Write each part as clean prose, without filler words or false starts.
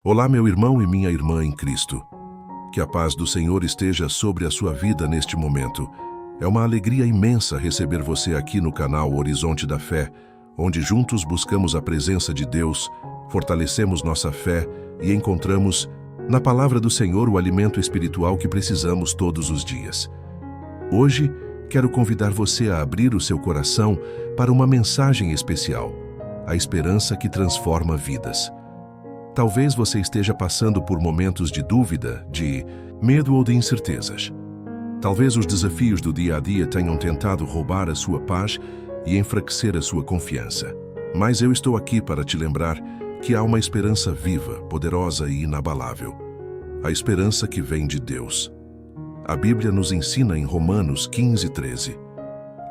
Olá, meu irmão e minha irmã em Cristo. Que a paz do Senhor esteja sobre a sua vida neste momento. É uma alegria imensa receber você aqui no canal Horizonte da Fé, onde juntos buscamos a presença de Deus, fortalecemos nossa fé e encontramos, na palavra do Senhor, o alimento espiritual que precisamos todos os dias. Hoje, quero convidar você a abrir o seu coração para uma mensagem especial, a esperança que transforma vidas. Talvez você esteja passando por momentos de dúvida, de medo ou de incertezas. Talvez os desafios do dia a dia tenham tentado roubar a sua paz e enfraquecer a sua confiança. Mas eu estou aqui para te lembrar que há uma esperança viva, poderosa e inabalável. A esperança que vem de Deus. A Bíblia nos ensina em Romanos 15:13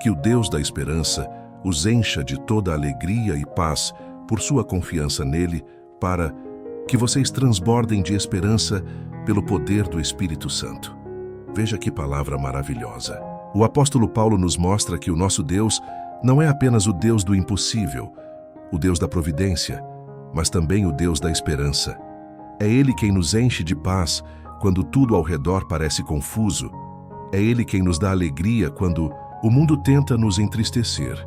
que o Deus da esperança os encha de toda alegria e paz por sua confiança nele, para que vocês transbordem de esperança pelo poder do Espírito Santo. Veja que palavra maravilhosa. O apóstolo Paulo nos mostra que o nosso Deus não é apenas o Deus do impossível, o Deus da providência, mas também o Deus da esperança. É Ele quem nos enche de paz quando tudo ao redor parece confuso. É Ele quem nos dá alegria quando o mundo tenta nos entristecer.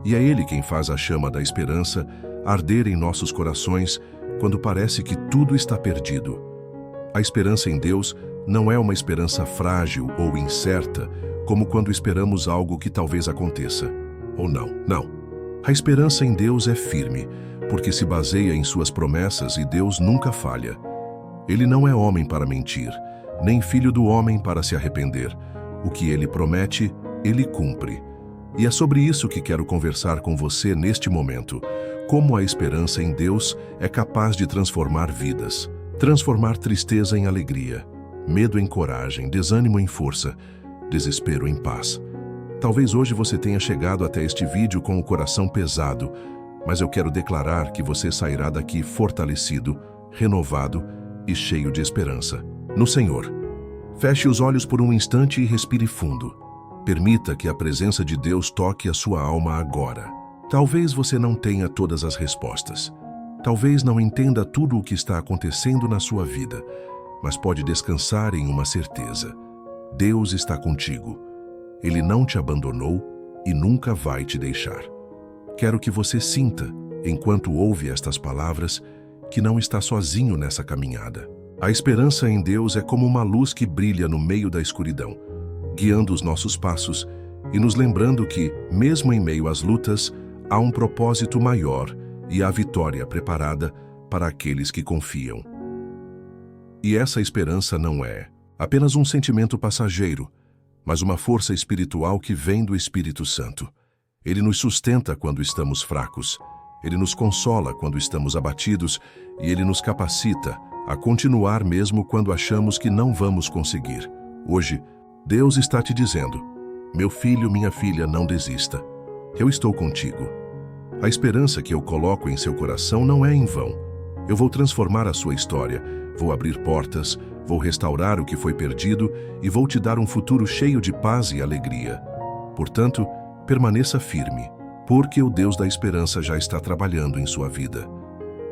E é Ele quem faz a chama da esperança arder em nossos corações quando parece que tudo está perdido. A esperança em Deus não é uma esperança frágil ou incerta, como quando esperamos algo que talvez aconteça. Ou não. A esperança em Deus é firme, porque se baseia em suas promessas e Deus nunca falha. Ele não é homem para mentir, nem filho do homem para se arrepender. O que ele promete, ele cumpre. E é sobre isso que quero conversar com você neste momento. Como a esperança em Deus é capaz de transformar vidas, transformar tristeza em alegria, medo em coragem, desânimo em força, desespero em paz. Talvez hoje você tenha chegado até este vídeo com o coração pesado, mas eu quero declarar que você sairá daqui fortalecido, renovado e cheio de esperança no Senhor. Feche os olhos por um instante e respire fundo. Permita que a presença de Deus toque a sua alma agora. Talvez você não tenha todas as respostas. Talvez não entenda tudo o que está acontecendo na sua vida, mas pode descansar em uma certeza. Deus está contigo. Ele não te abandonou e nunca vai te deixar. Quero que você sinta, enquanto ouve estas palavras, que não está sozinho nessa caminhada. A esperança em Deus é como uma luz que brilha no meio da escuridão, guiando os nossos passos e nos lembrando que, mesmo em meio às lutas, há um propósito maior e a vitória preparada para aqueles que confiam. E essa esperança não é apenas um sentimento passageiro, mas uma força espiritual que vem do Espírito Santo. Ele nos sustenta quando estamos fracos, ele nos consola quando estamos abatidos e ele nos capacita a continuar mesmo quando achamos que não vamos conseguir. Hoje, Deus está te dizendo: meu filho, minha filha, não desista. Eu estou contigo. A esperança que eu coloco em seu coração não é em vão. Eu vou transformar a sua história, vou abrir portas, vou restaurar o que foi perdido e vou te dar um futuro cheio de paz e alegria. Portanto, permaneça firme, porque o Deus da esperança já está trabalhando em sua vida.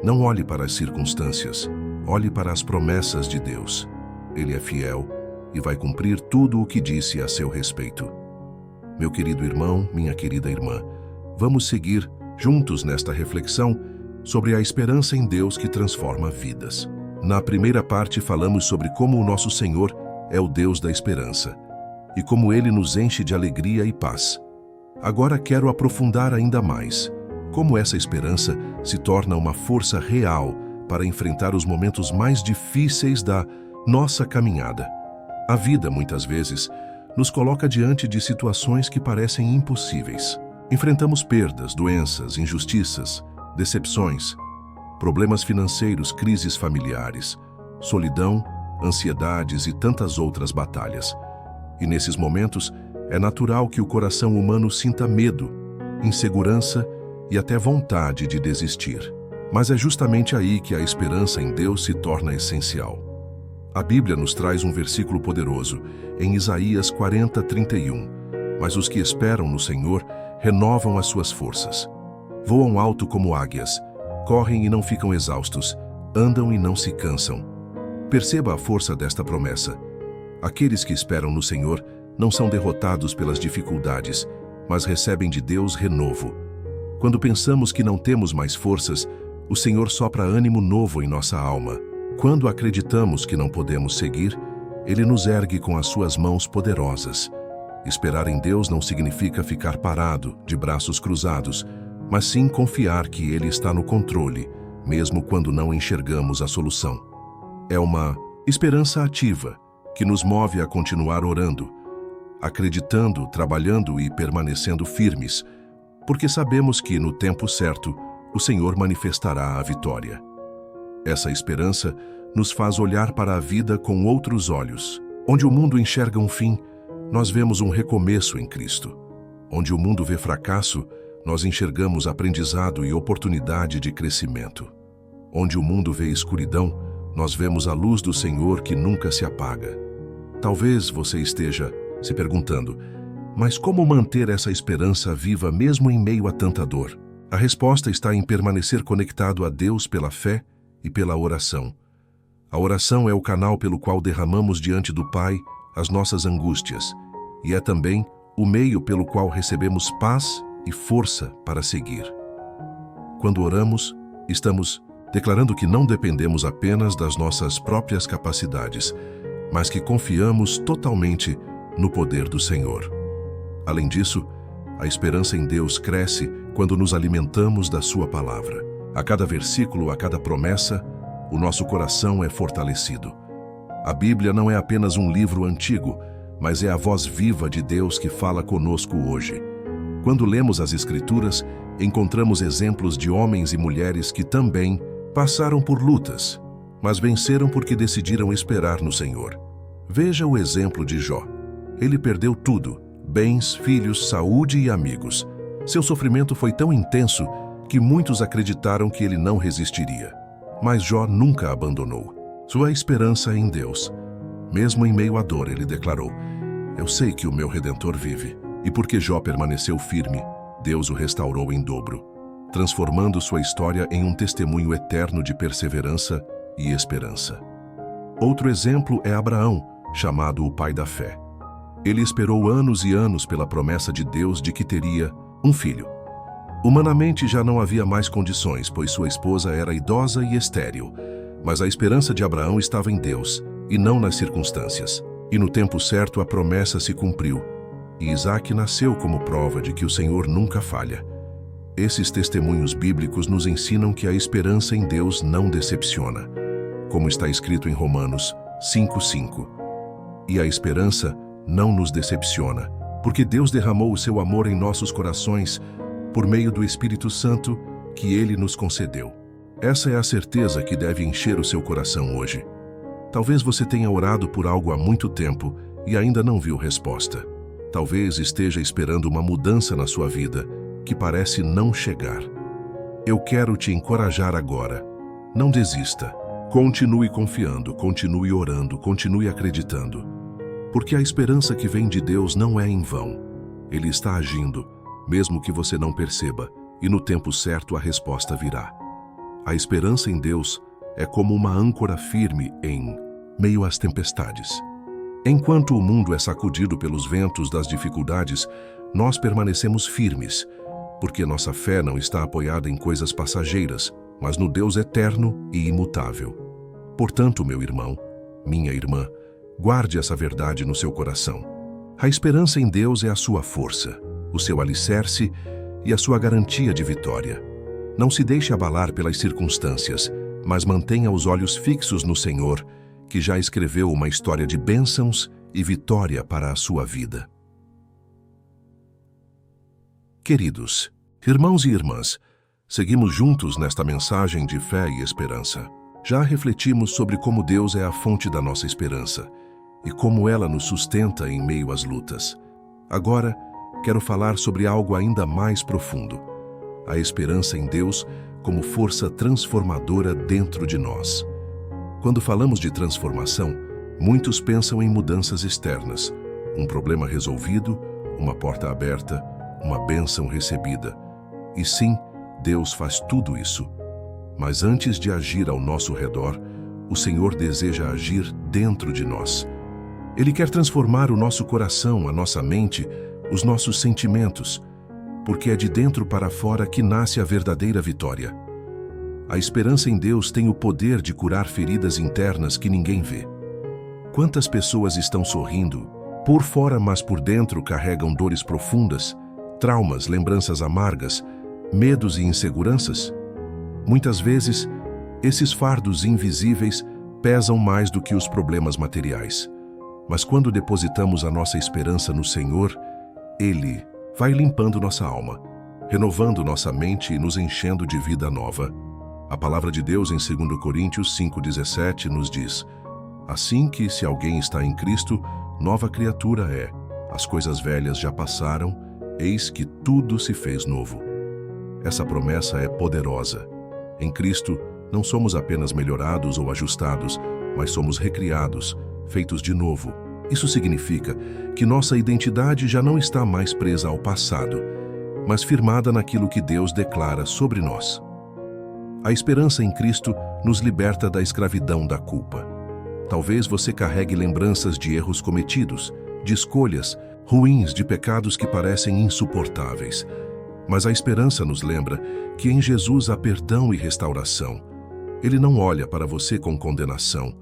Não olhe para as circunstâncias, olhe para as promessas de Deus. Ele é fiel e vai cumprir tudo o que disse a seu respeito. Meu querido irmão, minha querida irmã, vamos seguir juntos nesta reflexão sobre a esperança em Deus que transforma vidas. Na primeira parte falamos sobre como o nosso Senhor é o Deus da esperança e como Ele nos enche de alegria e paz. Agora quero aprofundar ainda mais como essa esperança se torna uma força real para enfrentar os momentos mais difíceis da nossa caminhada. A vida, muitas vezes, nos coloca diante de situações que parecem impossíveis. Enfrentamos perdas, doenças, injustiças, decepções, problemas financeiros, crises familiares, solidão, ansiedades e tantas outras batalhas. E nesses momentos, é natural que o coração humano sinta medo, insegurança e até vontade de desistir. Mas é justamente aí que a esperança em Deus se torna essencial. A Bíblia nos traz um versículo poderoso, em Isaías 40:31. Mas os que esperam no Senhor renovam as suas forças. Voam alto como águias, correm e não ficam exaustos, andam e não se cansam. Perceba a força desta promessa. Aqueles que esperam no Senhor não são derrotados pelas dificuldades, mas recebem de Deus renovo. Quando pensamos que não temos mais forças, o Senhor sopra ânimo novo em nossa alma. Quando acreditamos que não podemos seguir, Ele nos ergue com as suas mãos poderosas. Esperar em Deus não significa ficar parado, de braços cruzados, mas sim confiar que Ele está no controle, mesmo quando não enxergamos a solução. É uma esperança ativa, que nos move a continuar orando, acreditando, trabalhando e permanecendo firmes, porque sabemos que, no tempo certo, o Senhor manifestará a vitória. Essa esperança nos faz olhar para a vida com outros olhos. Onde o mundo enxerga um fim, nós vemos um recomeço em Cristo. Onde o mundo vê fracasso, nós enxergamos aprendizado e oportunidade de crescimento. Onde o mundo vê escuridão, nós vemos a luz do Senhor que nunca se apaga. Talvez você esteja se perguntando, mas como manter essa esperança viva mesmo em meio a tanta dor? A resposta está em permanecer conectado a Deus pela fé e pela oração. A oração é o canal pelo qual derramamos diante do Pai as nossas angústias e é também o meio pelo qual recebemos paz e força para seguir. Quando oramos, estamos declarando que não dependemos apenas das nossas próprias capacidades, mas que confiamos totalmente no poder do Senhor. Além disso, a esperança em Deus cresce quando nos alimentamos da Sua palavra. A cada versículo, a cada promessa, o nosso coração é fortalecido. A Bíblia não é apenas um livro antigo, mas é a voz viva de Deus que fala conosco hoje. Quando lemos as Escrituras, encontramos exemplos de homens e mulheres que também passaram por lutas, mas venceram porque decidiram esperar no Senhor. Veja o exemplo de Jó. Ele perdeu tudo: bens, filhos, saúde e amigos. Seu sofrimento foi tão intenso que muitos acreditaram que ele não resistiria. Mas Jó nunca abandonou sua esperança em Deus. Mesmo em meio à dor, ele declarou: "Eu sei que o meu Redentor vive." E porque Jó permaneceu firme, Deus o restaurou em dobro, transformando sua história em um testemunho eterno de perseverança e esperança. Outro exemplo é Abraão, chamado o pai da fé. Ele esperou anos e anos pela promessa de Deus de que teria um filho. Humanamente já não havia mais condições, pois sua esposa era idosa e estéril, mas a esperança de Abraão estava em Deus e não nas circunstâncias. E no tempo certo a promessa se cumpriu, e Isaque nasceu como prova de que o Senhor nunca falha. Esses testemunhos bíblicos nos ensinam que a esperança em Deus não decepciona, como está escrito em Romanos 5:5. E a esperança não nos decepciona, porque Deus derramou o seu amor em nossos corações por meio do Espírito Santo que Ele nos concedeu. Essa é a certeza que deve encher o seu coração hoje. Talvez você tenha orado por algo há muito tempo e ainda não viu resposta. Talvez esteja esperando uma mudança na sua vida que parece não chegar. Eu quero te encorajar agora. Não desista. Continue confiando, continue orando, continue acreditando. Porque a esperança que vem de Deus não é em vão. Ele está agindo, mesmo que você não perceba, e no tempo certo a resposta virá. A esperança em Deus é como uma âncora firme em meio às tempestades. Enquanto o mundo é sacudido pelos ventos das dificuldades, nós permanecemos firmes, porque nossa fé não está apoiada em coisas passageiras, mas no Deus eterno e imutável. Portanto, meu irmão, minha irmã, guarde essa verdade no seu coração. A esperança em Deus é a sua força, o seu alicerce e a sua garantia de vitória. Não se deixe abalar pelas circunstâncias, mas mantenha os olhos fixos no Senhor, que já escreveu uma história de bênçãos e vitória para a sua vida. Queridos, irmãos e irmãs, seguimos juntos nesta mensagem de fé e esperança. Já refletimos sobre como Deus é a fonte da nossa esperança e como ela nos sustenta em meio às lutas. Agora, quero falar sobre algo ainda mais profundo: a esperança em Deus como força transformadora dentro de nós. Quando falamos de transformação, muitos pensam em mudanças externas, um problema resolvido, uma porta aberta, uma bênção recebida. E sim, Deus faz tudo isso. Mas antes de agir ao nosso redor, o Senhor deseja agir dentro de nós. Ele quer transformar o nosso coração, a nossa mente, os nossos sentimentos, porque é de dentro para fora que nasce a verdadeira vitória. A esperança em Deus tem o poder de curar feridas internas que ninguém vê. Quantas pessoas estão sorrindo, por fora, mas por dentro carregam dores profundas, traumas, lembranças amargas, medos e inseguranças? Muitas vezes, esses fardos invisíveis pesam mais do que os problemas materiais. Mas quando depositamos a nossa esperança no Senhor, Ele vai limpando nossa alma, renovando nossa mente e nos enchendo de vida nova. A palavra de Deus em 2 Coríntios 5,17 nos diz: assim que, se alguém está em Cristo, nova criatura é. As coisas velhas já passaram, eis que tudo se fez novo. Essa promessa é poderosa. Em Cristo, não somos apenas melhorados ou ajustados, mas somos recriados, feitos de novo. Isso significa que nossa identidade já não está mais presa ao passado, mas firmada naquilo que Deus declara sobre nós. A esperança em Cristo nos liberta da escravidão da culpa. Talvez você carregue lembranças de erros cometidos, de escolhas ruins, de pecados que parecem insuportáveis. Mas a esperança nos lembra que em Jesus há perdão e restauração. Ele não olha para você com condenação,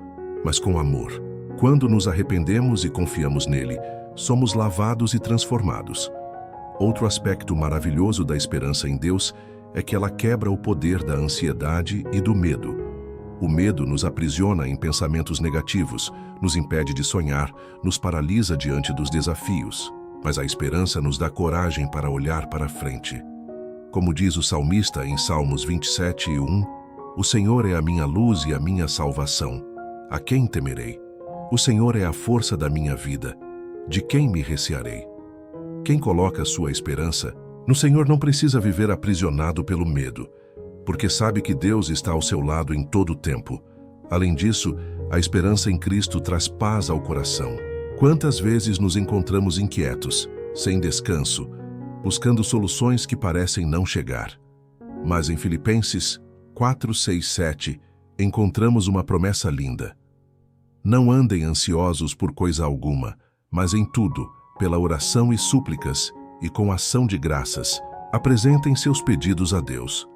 mas com amor. Quando nos arrependemos e confiamos nele, somos lavados e transformados. Outro aspecto maravilhoso da esperança em Deus é que ela quebra o poder da ansiedade e do medo. O medo nos aprisiona em pensamentos negativos, nos impede de sonhar, nos paralisa diante dos desafios. Mas a esperança nos dá coragem para olhar para frente. Como diz o salmista em Salmos 27:1, o Senhor é a minha luz e a minha salvação. A quem temerei? O Senhor é a força da minha vida. De quem me recearei? Quem coloca sua esperança no Senhor não precisa viver aprisionado pelo medo, porque sabe que Deus está ao seu lado em todo o tempo. Além disso, a esperança em Cristo traz paz ao coração. Quantas vezes nos encontramos inquietos, sem descanso, buscando soluções que parecem não chegar. Mas em Filipenses 4:6-7, encontramos uma promessa linda. Não andem ansiosos por coisa alguma, mas em tudo, pela oração e súplicas, e com ação de graças, apresentem seus pedidos a Deus.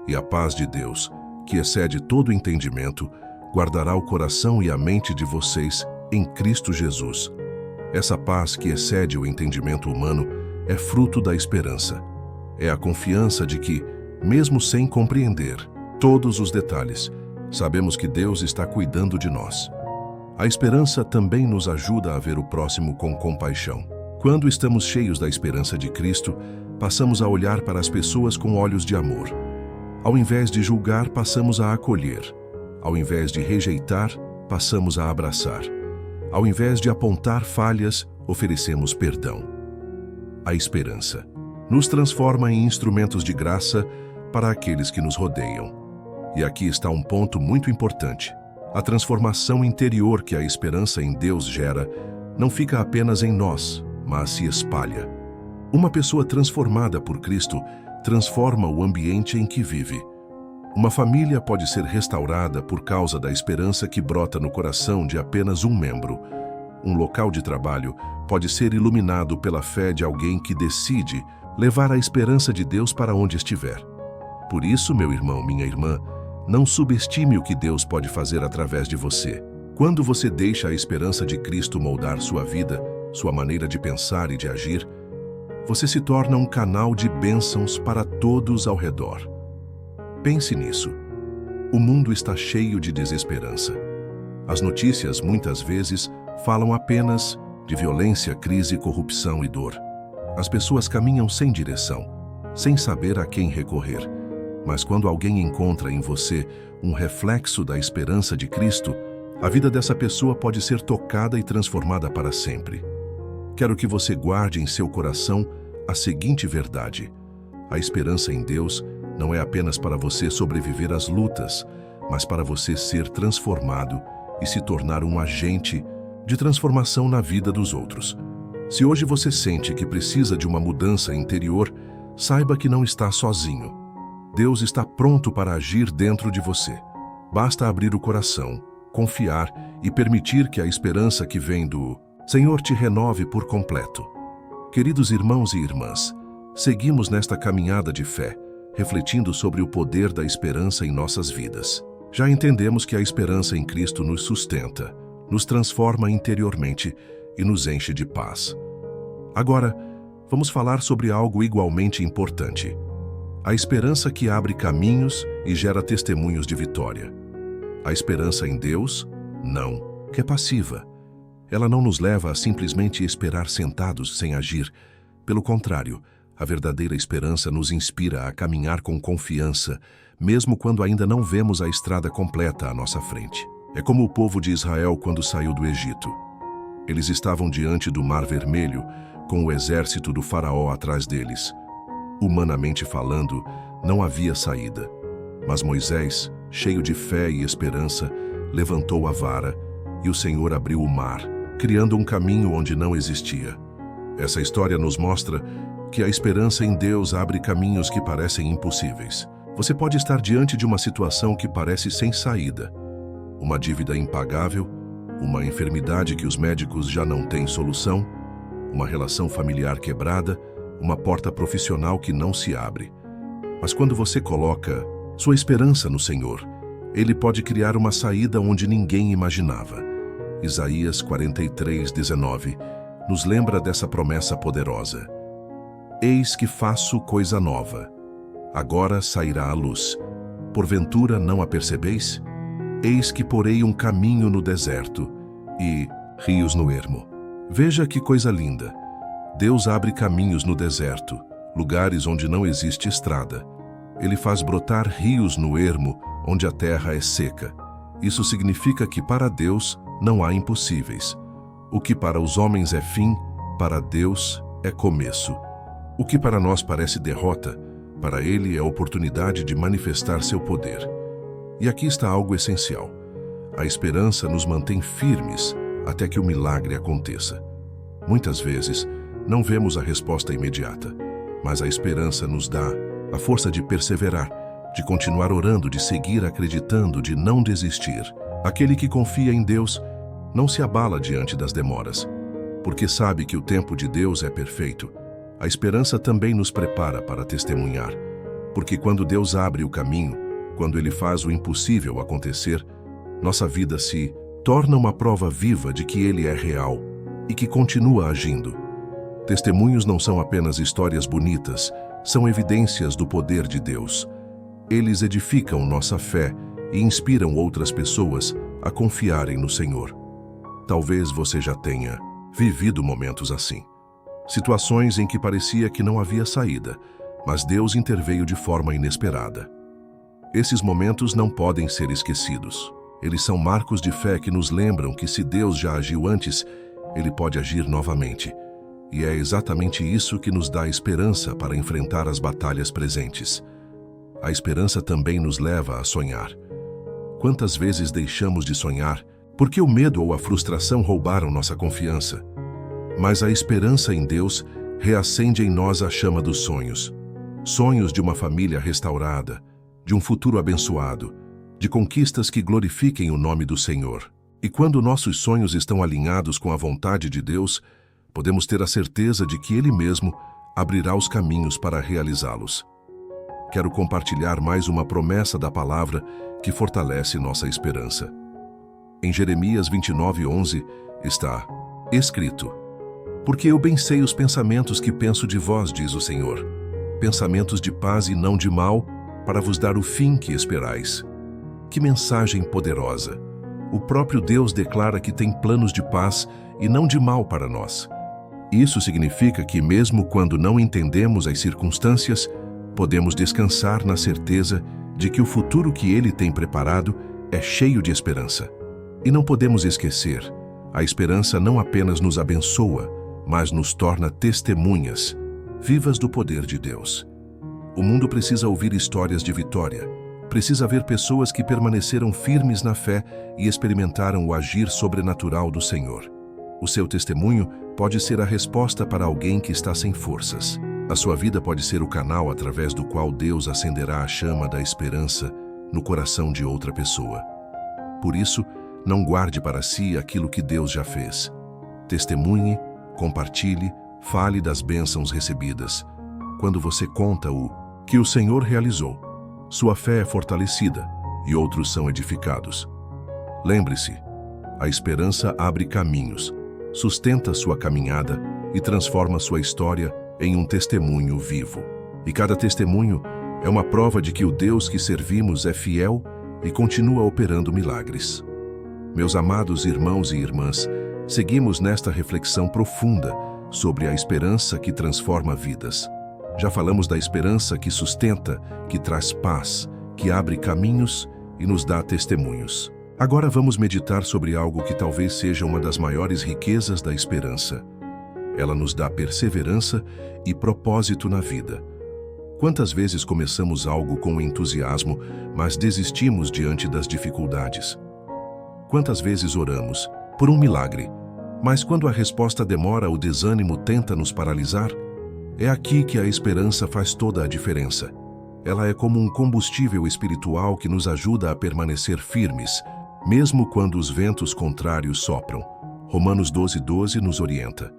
E a paz de Deus, que excede todo entendimento, guardará o coração e a mente de vocês em Cristo Jesus. Essa paz que excede o entendimento humano é fruto da esperança. É a confiança de que, mesmo sem compreender todos os detalhes, sabemos que Deus está cuidando de nós. A esperança também nos ajuda a ver o próximo com compaixão. Quando estamos cheios da esperança de Cristo, passamos a olhar para as pessoas com olhos de amor. Ao invés de julgar, passamos a acolher. Ao invés de rejeitar, passamos a abraçar. Ao invés de apontar falhas, oferecemos perdão. A esperança nos transforma em instrumentos de graça para aqueles que nos rodeiam. E aqui está um ponto muito importante. A transformação interior que a esperança em Deus gera não fica apenas em nós, mas se espalha. Uma pessoa transformada por Cristo transforma o ambiente em que vive. Uma família pode ser restaurada por causa da esperança que brota no coração de apenas um membro. Um local de trabalho pode ser iluminado pela fé de alguém que decide levar a esperança de Deus para onde estiver. Por isso, meu irmão, minha irmã, não subestime o que Deus pode fazer através de você. Quando você deixa a esperança de Cristo moldar sua vida, sua maneira de pensar e de agir, você se torna um canal de bênçãos para todos ao redor. Pense nisso. O mundo está cheio de desesperança. As notícias, muitas vezes, falam apenas de violência, crise, corrupção e dor. As pessoas caminham sem direção, sem saber a quem recorrer. Mas quando alguém encontra em você um reflexo da esperança de Cristo, a vida dessa pessoa pode ser tocada e transformada para sempre. Quero que você guarde em seu coração a seguinte verdade: a esperança em Deus não é apenas para você sobreviver às lutas, mas para você ser transformado e se tornar um agente de transformação na vida dos outros. Se hoje você sente que precisa de uma mudança interior, saiba que não está sozinho. Deus está pronto para agir dentro de você. Basta abrir o coração, confiar e permitir que a esperança que vem do Senhor te renove por completo. Queridos irmãos e irmãs, seguimos nesta caminhada de fé, refletindo sobre o poder da esperança em nossas vidas. Já entendemos que a esperança em Cristo nos sustenta, nos transforma interiormente e nos enche de paz. Agora, vamos falar sobre algo igualmente importante: a esperança que abre caminhos e gera testemunhos de vitória. A esperança em Deus, não, que é passiva. Ela não nos leva a simplesmente esperar sentados sem agir. Pelo contrário, a verdadeira esperança nos inspira a caminhar com confiança, mesmo quando ainda não vemos a estrada completa à nossa frente. É como o povo de Israel quando saiu do Egito. Eles estavam diante do Mar Vermelho, com o exército do faraó atrás deles. Humanamente falando, não havia saída. Mas Moisés, cheio de fé e esperança, levantou a vara e o Senhor abriu o mar, criando um caminho onde não existia. Essa história nos mostra que a esperança em Deus abre caminhos que parecem impossíveis. Você pode estar diante de uma situação que parece sem saída. Uma dívida impagável, uma enfermidade que os médicos já não têm solução, uma relação familiar quebrada, uma porta profissional que não se abre. Mas quando você coloca sua esperança no Senhor, Ele pode criar uma saída onde ninguém imaginava. Isaías 43:19 nos lembra dessa promessa poderosa. Eis que faço coisa nova. Agora sairá a luz. Porventura não a percebeis? Eis que porei um caminho no deserto e rios no ermo. Veja que coisa linda. Deus abre caminhos no deserto, lugares onde não existe estrada. Ele faz brotar rios no ermo, onde a terra é seca. Isso significa que para Deus não há impossíveis. O que para os homens é fim, para Deus é começo. O que para nós parece derrota, para Ele é oportunidade de manifestar seu poder. E aqui está algo essencial. A esperança nos mantém firmes até que o milagre aconteça. Muitas vezes, não vemos a resposta imediata, mas a esperança nos dá a força de perseverar, de continuar orando, de seguir acreditando, de não desistir. Aquele que confia em Deus não se abala diante das demoras, porque sabe que o tempo de Deus é perfeito. A esperança também nos prepara para testemunhar, porque quando Deus abre o caminho, quando Ele faz o impossível acontecer, nossa vida se torna uma prova viva de que Ele é real e que continua agindo. Testemunhos não são apenas histórias bonitas, são evidências do poder de Deus. Eles edificam nossa fé e inspiram outras pessoas a confiarem no Senhor. Talvez você já tenha vivido momentos assim. Situações em que parecia que não havia saída, mas Deus interveio de forma inesperada. Esses momentos não podem ser esquecidos. Eles são marcos de fé que nos lembram que se Deus já agiu antes, Ele pode agir novamente. E é exatamente isso que nos dá esperança para enfrentar as batalhas presentes. A esperança também nos leva a sonhar. Quantas vezes deixamos de sonhar porque o medo ou a frustração roubaram nossa confiança? Mas a esperança em Deus reacende em nós a chama dos sonhos. Sonhos de uma família restaurada, de um futuro abençoado, de conquistas que glorifiquem o nome do Senhor. E quando nossos sonhos estão alinhados com a vontade de Deus, podemos ter a certeza de que Ele mesmo abrirá os caminhos para realizá-los. Quero compartilhar mais uma promessa da palavra que fortalece nossa esperança. Em Jeremias 29:11 está escrito: Porque eu bem sei os pensamentos que penso de vós, diz o Senhor, pensamentos de paz e não de mal, para vos dar o fim que esperais. Que mensagem poderosa! O próprio Deus declara que tem planos de paz e não de mal para nós. Isso significa que mesmo quando não entendemos as circunstâncias, podemos descansar na certeza de que o futuro que Ele tem preparado é cheio de esperança. E não podemos esquecer, a esperança não apenas nos abençoa, mas nos torna testemunhas vivas do poder de Deus. O mundo precisa ouvir histórias de vitória, precisa ver pessoas que permaneceram firmes na fé e experimentaram o agir sobrenatural do Senhor. O seu testemunho pode ser a resposta para alguém que está sem forças. A sua vida pode ser o canal através do qual Deus acenderá a chama da esperança no coração de outra pessoa. Por isso, não guarde para si aquilo que Deus já fez. Testemunhe, compartilhe, fale das bênçãos recebidas. Quando você conta o que o Senhor realizou, sua fé é fortalecida e outros são edificados. Lembre-se, a esperança abre caminhos, sustenta sua caminhada e transforma sua história em um testemunho vivo. E cada testemunho é uma prova de que o Deus que servimos é fiel e continua operando milagres. Meus amados irmãos e irmãs, seguimos nesta reflexão profunda sobre a esperança que transforma vidas. Já falamos da esperança que sustenta, que traz paz, que abre caminhos e nos dá testemunhos. Agora vamos meditar sobre algo que talvez seja uma das maiores riquezas da esperança. Ela nos dá perseverança e propósito na vida. Quantas vezes começamos algo com entusiasmo, mas desistimos diante das dificuldades? Quantas vezes oramos por um milagre, mas quando a resposta demora, o desânimo tenta nos paralisar? É aqui que a esperança faz toda a diferença. Ela é como um combustível espiritual que nos ajuda a permanecer firmes, mesmo quando os ventos contrários sopram. Romanos 12:12 nos orienta.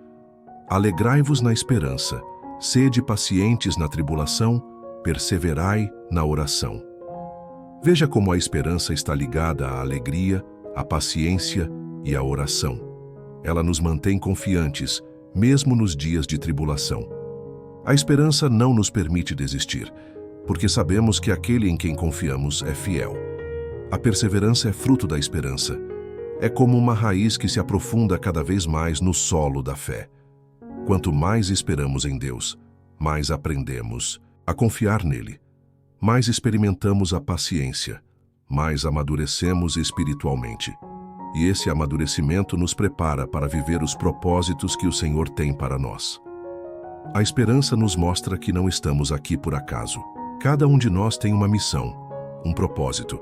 Alegrai-vos na esperança, sede pacientes na tribulação, perseverai na oração. Veja como a esperança está ligada à alegria, à paciência e à oração. Ela nos mantém confiantes, mesmo nos dias de tribulação. A esperança não nos permite desistir, porque sabemos que aquele em quem confiamos é fiel. A perseverança é fruto da esperança. É como uma raiz que se aprofunda cada vez mais no solo da fé. Quanto mais esperamos em Deus, mais aprendemos a confiar nele, mais experimentamos a paciência, mais amadurecemos espiritualmente. E esse amadurecimento nos prepara para viver os propósitos que o Senhor tem para nós. A esperança nos mostra que não estamos aqui por acaso. Cada um de nós tem uma missão, um propósito.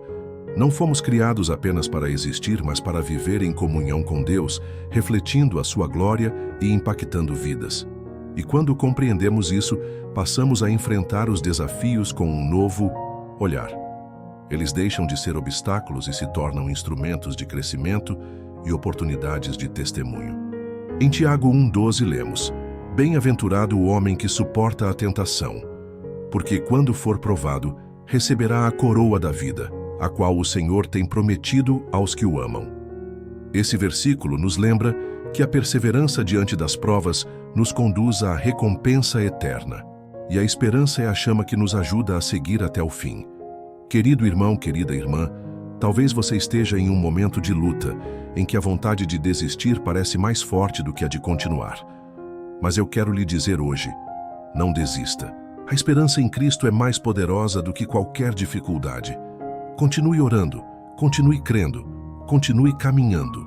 Não fomos criados apenas para existir, mas para viver em comunhão com Deus, refletindo a sua glória e impactando vidas. E quando compreendemos isso, passamos a enfrentar os desafios com um novo olhar. Eles deixam de ser obstáculos e se tornam instrumentos de crescimento e oportunidades de testemunho. Em Tiago 1:12 lemos: Bem-aventurado o homem que suporta a tentação, porque quando for provado, receberá a coroa da vida, a qual o Senhor tem prometido aos que o amam. Esse versículo nos lembra que a perseverança diante das provas nos conduz à recompensa eterna, e a esperança é a chama que nos ajuda a seguir até o fim. Querido irmão, querida irmã, talvez você esteja em um momento de luta, em que a vontade de desistir parece mais forte do que a de continuar. Mas eu quero lhe dizer hoje, não desista. A esperança em Cristo é mais poderosa do que qualquer dificuldade. Continue orando, continue crendo, continue caminhando.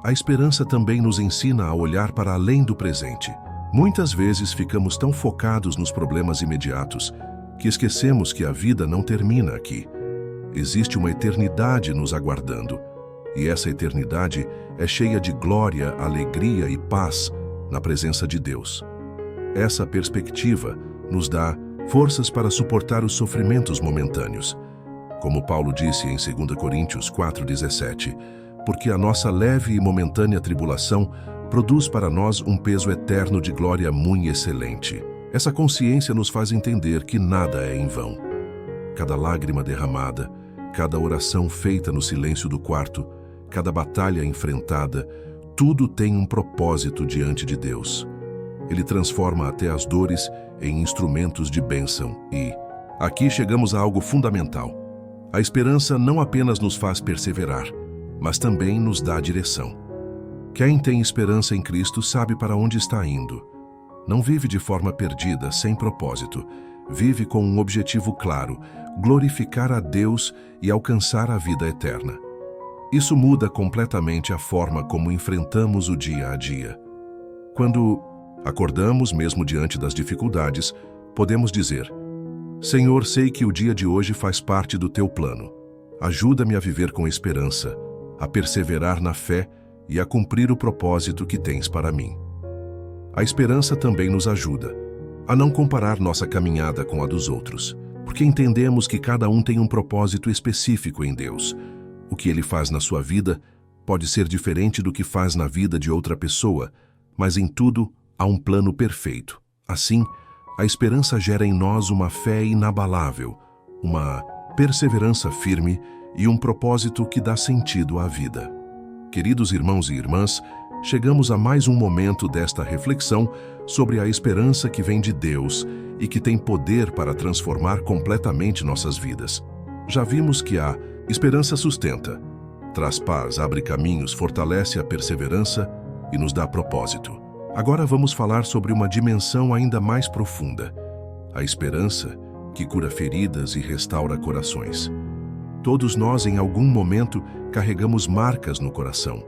A esperança também nos ensina a olhar para além do presente. Muitas vezes ficamos tão focados nos problemas imediatos que esquecemos que a vida não termina aqui. Existe uma eternidade nos aguardando, e essa eternidade é cheia de glória, alegria e paz na presença de Deus. Essa perspectiva nos dá forças para suportar os sofrimentos momentâneos. Como Paulo disse em 2 Coríntios 4:17, porque a nossa leve e momentânea tribulação produz para nós um peso eterno de glória muito excelente. Essa consciência nos faz entender que nada é em vão. Cada lágrima derramada, cada oração feita no silêncio do quarto, cada batalha enfrentada, tudo tem um propósito diante de Deus. Ele transforma até as dores em instrumentos de bênção e, aqui chegamos a algo fundamental. A esperança não apenas nos faz perseverar, mas também nos dá direção. Quem tem esperança em Cristo sabe para onde está indo. Não vive de forma perdida, sem propósito. Vive com um objetivo claro, glorificar a Deus e alcançar a vida eterna. Isso muda completamente a forma como enfrentamos o dia a dia. Quando acordamos, mesmo diante das dificuldades, podemos dizer: Senhor, sei que o dia de hoje faz parte do teu plano. Ajuda-me a viver com esperança, a perseverar na fé e a cumprir o propósito que tens para mim. A esperança também nos ajuda a não comparar nossa caminhada com a dos outros, porque entendemos que cada um tem um propósito específico em Deus. O que Ele faz na sua vida pode ser diferente do que faz na vida de outra pessoa, mas em tudo há um plano perfeito. Assim, a esperança gera em nós uma fé inabalável, uma perseverança firme e um propósito que dá sentido à vida. Queridos irmãos e irmãs, chegamos a mais um momento desta reflexão sobre a esperança que vem de Deus e que tem poder para transformar completamente nossas vidas. Já vimos que a esperança sustenta, traz paz, abre caminhos, fortalece a perseverança e nos dá propósito. Agora vamos falar sobre uma dimensão ainda mais profunda, a esperança que cura feridas e restaura corações. Todos nós, em algum momento, carregamos marcas no coração.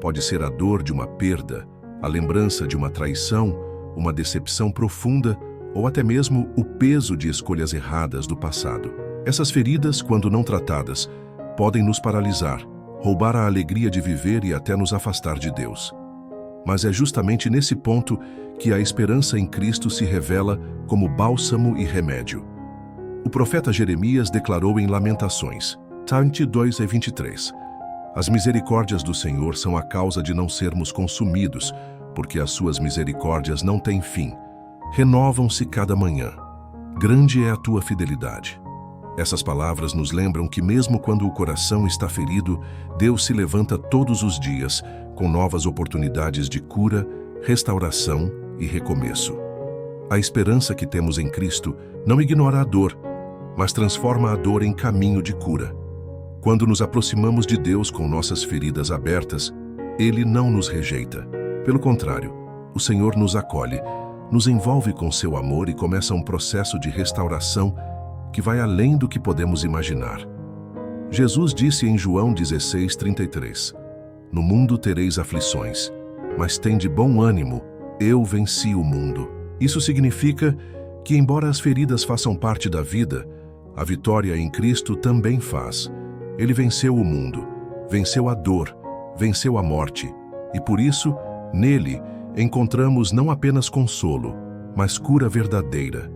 Pode ser a dor de uma perda, a lembrança de uma traição, uma decepção profunda ou até mesmo o peso de escolhas erradas do passado. Essas feridas, quando não tratadas, podem nos paralisar, roubar a alegria de viver e até nos afastar de Deus. Mas é justamente nesse ponto que a esperança em Cristo se revela como bálsamo e remédio. O profeta Jeremias declarou em Lamentações, 22:23, as misericórdias do Senhor são a causa de não sermos consumidos, porque as suas misericórdias não têm fim. Renovam-se cada manhã. Grande é a tua fidelidade. Essas palavras nos lembram que mesmo quando o coração está ferido, Deus se levanta todos os dias com novas oportunidades de cura, restauração e recomeço. A esperança que temos em Cristo não ignora a dor, mas transforma a dor em caminho de cura. Quando nos aproximamos de Deus com nossas feridas abertas, Ele não nos rejeita. Pelo contrário, o Senhor nos acolhe, nos envolve com seu amor e começa um processo de restauração que vai além do que podemos imaginar. Jesus disse em João 16:33, no mundo tereis aflições, mas tende bom ânimo, eu venci o mundo. Isso significa que, embora as feridas façam parte da vida, a vitória em Cristo também faz. Ele venceu o mundo, venceu a dor, venceu a morte, e por isso, nele, encontramos não apenas consolo, mas cura verdadeira.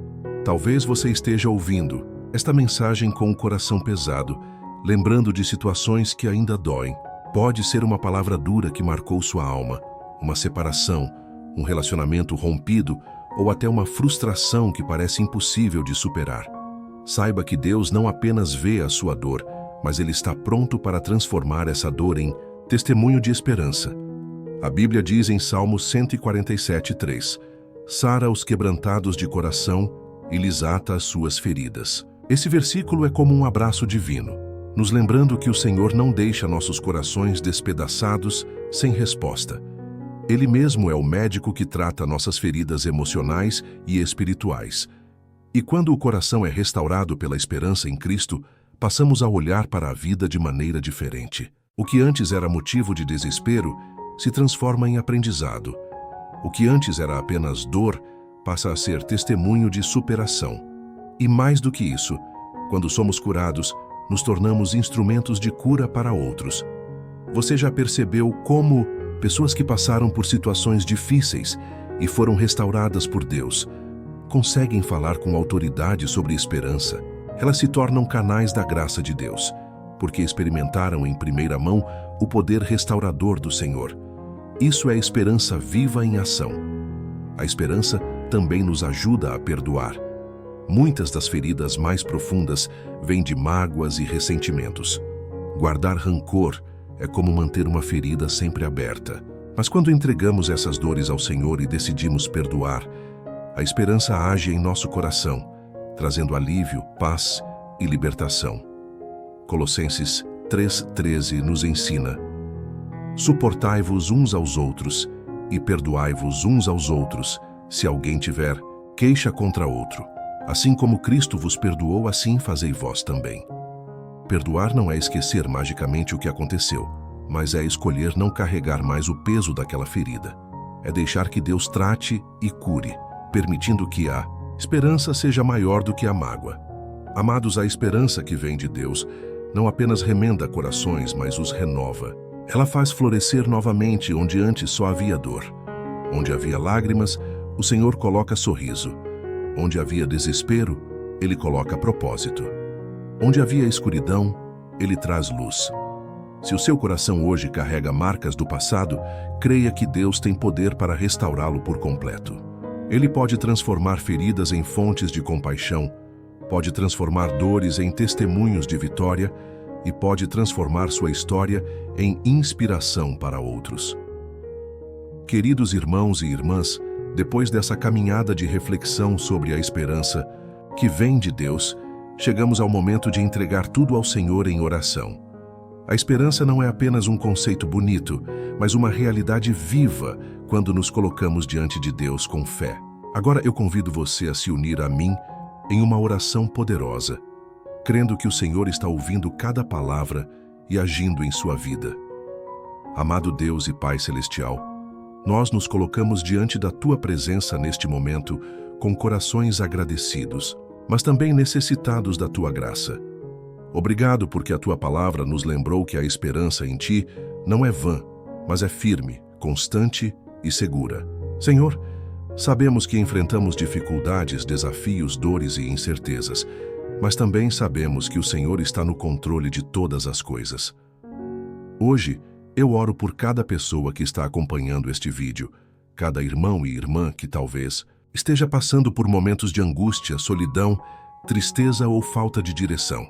Talvez você esteja ouvindo esta mensagem com o coração pesado, lembrando de situações que ainda doem. Pode ser uma palavra dura que marcou sua alma, uma separação, um relacionamento rompido ou até uma frustração que parece impossível de superar. Saiba que Deus não apenas vê a sua dor, mas Ele está pronto para transformar essa dor em testemunho de esperança. A Bíblia diz em Salmo 147:3, sara os quebrantados de coração e lhes ata as suas feridas. Esse versículo é como um abraço divino, nos lembrando que o Senhor não deixa nossos corações despedaçados sem resposta. Ele mesmo é o médico que trata nossas feridas emocionais e espirituais. E quando o coração é restaurado pela esperança em Cristo, passamos a olhar para a vida de maneira diferente. O que antes era motivo de desespero se transforma em aprendizado. O que antes era apenas dor passa a ser testemunho de superação. E mais do que isso, quando somos curados, nos tornamos instrumentos de cura para outros. Você já percebeu como pessoas que passaram por situações difíceis e foram restauradas por Deus conseguem falar com autoridade sobre esperança? Elas se tornam canais da graça de Deus, porque experimentaram em primeira mão o poder restaurador do Senhor. Isso é esperança viva em ação. A esperança também nos ajuda a perdoar. Muitas das feridas mais profundas vêm de mágoas e ressentimentos. Guardar rancor é como manter uma ferida sempre aberta. Mas quando entregamos essas dores ao Senhor e decidimos perdoar, a esperança age em nosso coração, trazendo alívio, paz e libertação. Colossenses 3:13 nos ensina: suportai-vos uns aos outros e perdoai-vos uns aos outros, se alguém tiver queixa contra outro. Assim como Cristo vos perdoou, assim fazei vós também. Perdoar não é esquecer magicamente o que aconteceu, mas é escolher não carregar mais o peso daquela ferida. É deixar que Deus trate e cure, permitindo que a esperança seja maior do que a mágoa. Amados, a esperança que vem de Deus não apenas remenda corações, mas os renova. Ela faz florescer novamente onde antes só havia dor. Onde havia lágrimas, o Senhor coloca sorriso. Onde havia desespero, Ele coloca propósito. Onde havia escuridão, Ele traz luz. Se o seu coração hoje carrega marcas do passado, creia que Deus tem poder para restaurá-lo por completo. Ele pode transformar feridas em fontes de compaixão, pode transformar dores em testemunhos de vitória e pode transformar sua história em inspiração para outros. Queridos irmãos e irmãs, depois dessa caminhada de reflexão sobre a esperança que vem de Deus, chegamos ao momento de entregar tudo ao Senhor em oração. A esperança não é apenas um conceito bonito, mas uma realidade viva quando nos colocamos diante de Deus com fé. Agora eu convido você a se unir a mim em uma oração poderosa, crendo que o Senhor está ouvindo cada palavra e agindo em sua vida. Amado Deus e Pai Celestial, nós nos colocamos diante da Tua presença neste momento com corações agradecidos, mas também necessitados da Tua graça. Obrigado porque a Tua palavra nos lembrou que a esperança em Ti não é vã, mas é firme, constante e segura. Senhor, sabemos que enfrentamos dificuldades, desafios, dores e incertezas, mas também sabemos que o Senhor está no controle de todas as coisas. Hoje, eu oro por cada pessoa que está acompanhando este vídeo, cada irmão e irmã que talvez esteja passando por momentos de angústia, solidão, tristeza ou falta de direção.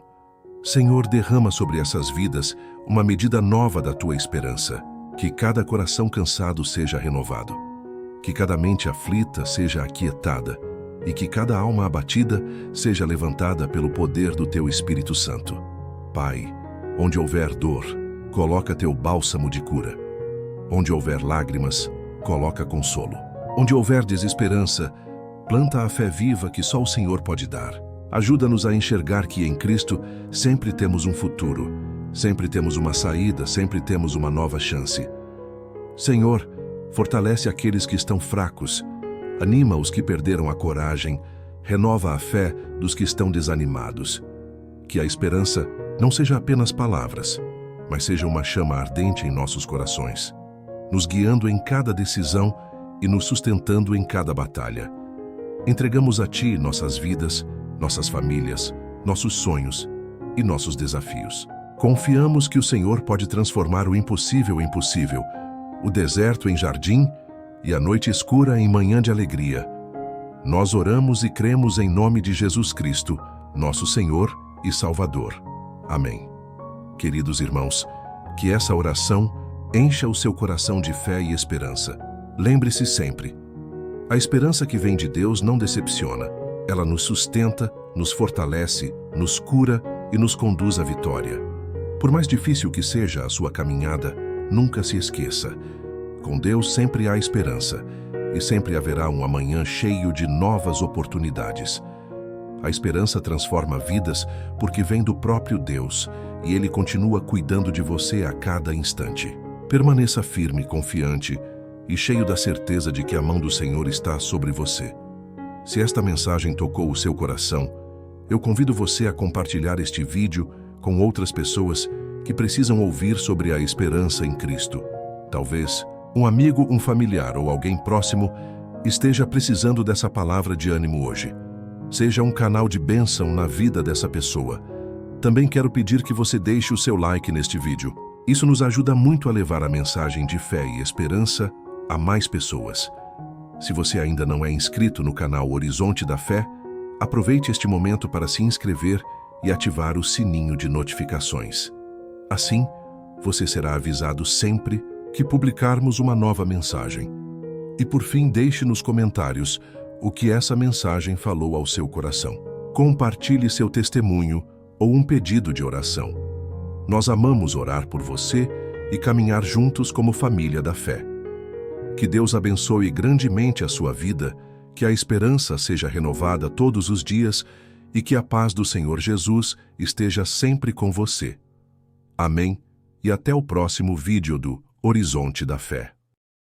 Senhor, derrama sobre essas vidas uma medida nova da Tua esperança, que cada coração cansado seja renovado, que cada mente aflita seja aquietada e que cada alma abatida seja levantada pelo poder do Teu Espírito Santo. Pai, onde houver dor, coloca Teu bálsamo de cura. Onde houver lágrimas, coloca consolo. Onde houver desesperança, planta a fé viva que só o Senhor pode dar. Ajuda-nos a enxergar que em Cristo sempre temos um futuro, sempre temos uma saída, sempre temos uma nova chance. Senhor, fortalece aqueles que estão fracos, anima os que perderam a coragem, renova a fé dos que estão desanimados. Que a esperança não seja apenas palavras, mas seja uma chama ardente em nossos corações, nos guiando em cada decisão e nos sustentando em cada batalha. Entregamos a Ti nossas vidas, nossas famílias, nossos sonhos e nossos desafios. Confiamos que o Senhor pode transformar o impossível em possível, o deserto em jardim e a noite escura em manhã de alegria. Nós oramos e cremos em nome de Jesus Cristo, nosso Senhor e Salvador. Amém. Queridos irmãos, que essa oração encha o seu coração de fé e esperança. Lembre-se sempre, a esperança que vem de Deus não decepciona. Ela nos sustenta, nos fortalece, nos cura e nos conduz à vitória. Por mais difícil que seja a sua caminhada, nunca se esqueça. Com Deus sempre há esperança e sempre haverá um amanhã cheio de novas oportunidades. A esperança transforma vidas porque vem do próprio Deus e Ele continua cuidando de você a cada instante. Permaneça firme, confiante e cheio da certeza de que a mão do Senhor está sobre você. Se esta mensagem tocou o seu coração, eu convido você a compartilhar este vídeo com outras pessoas que precisam ouvir sobre a esperança em Cristo. Talvez um amigo, um familiar ou alguém próximo esteja precisando dessa palavra de ânimo hoje. Seja um canal de bênção na vida dessa pessoa. Também quero pedir que você deixe o seu like neste vídeo. Isso nos ajuda muito a levar a mensagem de fé e esperança a mais pessoas. Se você ainda não é inscrito no canal Horizonte da Fé, aproveite este momento para se inscrever e ativar o sininho de notificações. Assim, você será avisado sempre que publicarmos uma nova mensagem. E por fim, deixe nos comentários o que essa mensagem falou ao seu coração. Compartilhe seu testemunho ou um pedido de oração. Nós amamos orar por você e caminhar juntos como família da fé. Que Deus abençoe grandemente a sua vida, que a esperança seja renovada todos os dias e que a paz do Senhor Jesus esteja sempre com você. Amém e até o próximo vídeo do Horizonte da Fé.